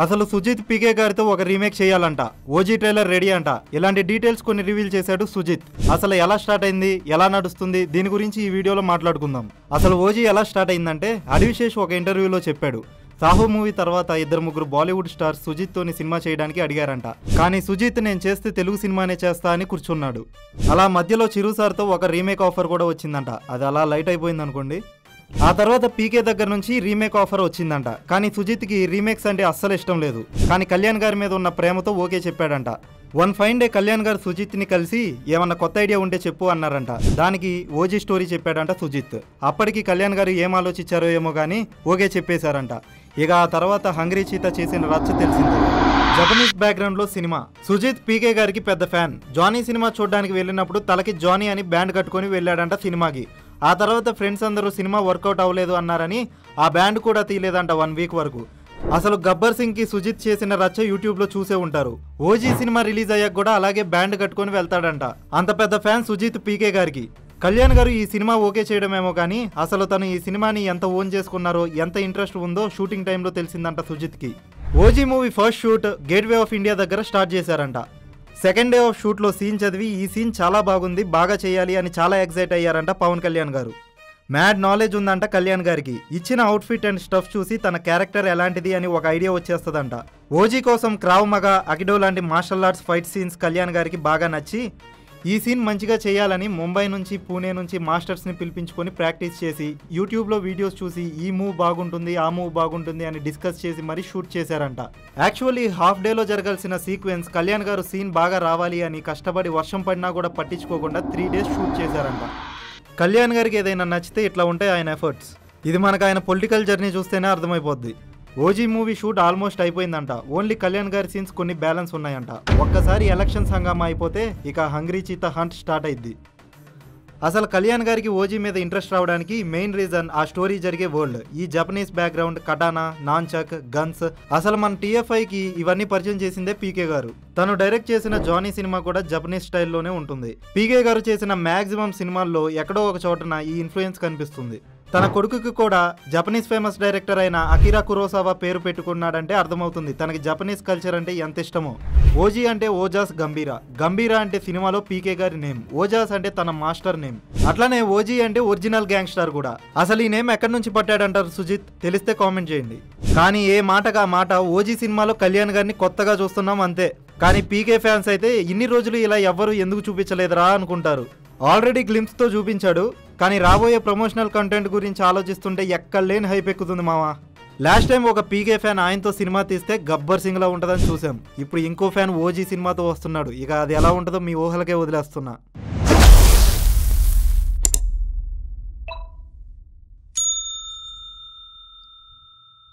అసలు సుజిత్ పీకే గారితో ఒక రీమేక్ చేయాలంట, ఓజీ ట్రైలర్ రెడీ అంట. ఇలాంటి డీటెయిల్స్ కొన్ని రివీల్ చేశాడు సుజిత్. అసలు ఎలా స్టార్ట్ అయింది, ఎలా నడుస్తుంది, దీని గురించి ఈ వీడియోలో మాట్లాడుకుందాం. అసలు ఓజీ ఎలా స్టార్ట్ అయిందంటే అడివిశేష్ ఒక ఇంటర్వ్యూలో చెప్పాడు. సాహో మూవీ తర్వాత 2-3 బాలీవుడ్ స్టార్స్ సుజిత్ తోని సినిమా చేయడానికి అడిగారంట. కానీ సుజిత్ నేను చేస్తే తెలుగు సినిమానే చేస్తా అని కూర్చున్నాడు. అలా మధ్యలో చిరు సార్తో ఒక రీమేక్ ఆఫర్ కూడా వచ్చిందంట. అది అలా లైట్ అయిపోయింది అనుకోండి. ఆ తర్వాత పీకే దగ్గర నుంచి రీమేక్ ఆఫర్ వచ్చిందంట. కానీ సుజిత్కి రీమేక్స్ అంటే అస్సలు ఇష్టం లేదు. కానీ కళ్యాణ్ గారి మీద ఉన్న ప్రేమతో ఓకే చెప్పాడంట. వన్ ఫైన్ డే కళ్యాణ్ గారు సుజిత్ని కలిసి ఏమన్నా కొత్త ఐడియా ఉంటే చెప్పు అన్నారంట. దానికి ఓజీ స్టోరీ చెప్పాడంట సుజిత్. అప్పటికి కళ్యాణ్ గారు ఏం ఆలోచించారో ఏమో కానీ ఓకే చెప్పేశారంట. ఇక ఆ తర్వాత హంగ్రీ చీతా చేసిన రచ్చ తెలిసింది. జపనీస్ బ్యాక్గ్రౌండ్ లో సినిమా. సుజిత్ పీకే గారికి పెద్ద ఫ్యాన్. జానీ సినిమా చూడడానికి వెళ్ళినప్పుడు తలకి జానీ అని బ్యాండ్ కట్టుకొని వెళ్ళాడంట సినిమాకి. ఆ తర్వాత ఫ్రెండ్స్ అందరూ సినిమా వర్కౌట్ అవ్వలేదు అన్నారని ఆ బ్యాండ్ కూడా తీయలేదంట 1 వీక్ వరకు. అసలు గబ్బర్ సింగ్ కి సుజిత్ చేసిన రచ్చ యూట్యూబ్ లో చూసే ఉంటారు. ఓజీ సినిమా రిలీజ్ అయ్యాక కూడా అలాగే బ్యాండ్ కట్టుకొని వెళ్తాడంట. అంత పెద్ద ఫ్యాన్ సుజిత్ పీకే గారికి. కళ్యాణ్ గారు ఈ సినిమా ఓకే చేయడమేమో కానీ అసలు తను ఈ సినిమాని ఎంత ఓన్ చేసుకున్నారో, ఎంత ఇంట్రెస్ట్ ఉందో షూటింగ్ టైంలో తెలిసిందంట సుజిత్ కి. OG movie first shoot gateway of India దగ్గర స్టార్ట్ చేశారంట. సెకండ్ డే ఆఫ్ షూట్లో సీన్ చదివి ఈ సీన్ చాలా బాగుంది, బాగా చేయాలి అని చాలా ఎక్సైట్ అయ్యారంట పవన్ కళ్యాణ్ గారు. మ్యాడ్ నాలెడ్జ్ ఉందంట కళ్యాణ్ గారికి. ఇచ్చిన అవుట్ఫిట్ అండ్ స్టఫ్ చూసి తన క్యారెక్టర్ ఎలాంటిది అని ఒక ఐడియా వచ్చేస్తుందంట. ఓజీ కోసం క్రావ్ మగా, అకిడో లాంటి martial arts fight scenes Kalyan గారికి బాగా నచ్చి ఈ సీన్ మంచిగా చేయాలని ముంబై నుంచి, పూణే నుంచి మాస్టర్స్ని పిలిపించుకొని ప్రాక్టీస్ చేసి యూట్యూబ్లో వీడియోస్ చూసి ఈ మూవ్ బాగుంటుంది, ఆ మూవ్ బాగుంటుంది అని డిస్కస్ చేసి మరీ షూట్ చేశారంట. యాక్చువల్లీ హాఫ్ డేలో జరగాల్సిన సీక్వెన్స్ కళ్యాణ్ గారు సీన్ బాగా రావాలి అని కష్టపడి వర్షం పడినా కూడా పట్టించుకోకుండా 3 డేస్ షూట్ చేశారంట. కళ్యాణ్ గారికి ఏదైనా నచ్చితే ఇట్లా ఉంటాయి ఆయన ఎఫర్ట్స్. ఇది మనకు ఆయన పొలిటికల్ జర్నీ చూస్తేనే అర్థమైపోద్ది. ఓజీ మూవీ షూట్ ఆల్మోస్ట్ అయిపోయిందంట. ఓన్లీ కళ్యాణ్ గారి సీన్స్ కొన్ని బ్యాలెన్స్ ఉన్నాయంట. ఒక్కసారి ఎలక్షన్స్ హంగామా అయిపోతే ఇక హంగ్రీ చీతా హంట్ స్టార్ట్ అయింది. అసలు కళ్యాణ్ గారికి ఓజీ మీద ఇంట్రెస్ట్ రావడానికి మెయిన్ రీజన్ ఆ స్టోరీ జరిగే వరల్డ్. ఈ జపనీస్ బ్యాక్గ్రౌండ్, కటానా, నాన్చక్, గన్స్. అసలు మన టీఎఫ్ఐకి ఇవన్నీ పరిచయం చేసిందే పీకే గారు. తను డైరెక్ట్ చేసిన జానీ సినిమా కూడా జపనీస్ స్టైల్లోనే ఉంటుంది. పీకే గారు చేసిన మ్యాక్సిమం సినిమాల్లో ఎక్కడో ఒక చోటన ఈ ఇన్ఫ్లుయెన్స్ కనిపిస్తుంది. తన కొడుకుకి కూడా జపనీస్ ఫేమస్ డైరెక్టర్ అయిన అకిరా కురోసావా పేరు పెట్టుకున్నాడంటే అర్థమవుతుంది తనకి జపనీస్ కల్చర్ అంటే ఎంత ఇష్టమో. ఓజీ అంటే ఓజాస్ గంభీరా. గంభీరా అంటే సినిమాలో పీకే గారి నేమ్. ఓజాస్ అంటే తన మాస్టర్ నేమ్. అట్లానే ఓజీ అంటే ఒరిజినల్ గ్యాంగ్స్టర్ కూడా. అసలు ఈ నేమ్ ఎక్కడి నుంచి పట్టాడంటారు సుజిత్? తెలిస్తే కామెంట్ చేయండి. కానీ ఏ మాటగా మాట ఓజీ సినిమాలో కళ్యాణ్ గారిని కొత్తగా చూస్తున్నాం అంతే. కానీ పీకే ఫ్యాన్స్ అయితే ఇన్ని రోజులు ఇలా ఎవ్వరు ఎందుకు చూపించలేదురా అనుకుంటారు. ఆల్రెడీ గ్లింప్స్తో చూపించాడు. కానీ రాబోయే ప్రమోషనల్ కంటెంట్ గురించి ఆలోచిస్తుంటే ఎక్కడ లేని హైప్ ఎక్కుతుంది మావా. లాస్ట్ టైం ఒక పీకే ఫ్యాన్ ఆయనతో సినిమా తీస్తే గబ్బర్ సింగ్ లా ఉంటుందని చూసాం. ఇప్పుడు ఇంకో ఫ్యాన్ ఓజీ సినిమాతో వస్తున్నాడు. ఇక అది ఎలా ఉంటుందో మీ ఊహలకే వదిలేస్తున్నా.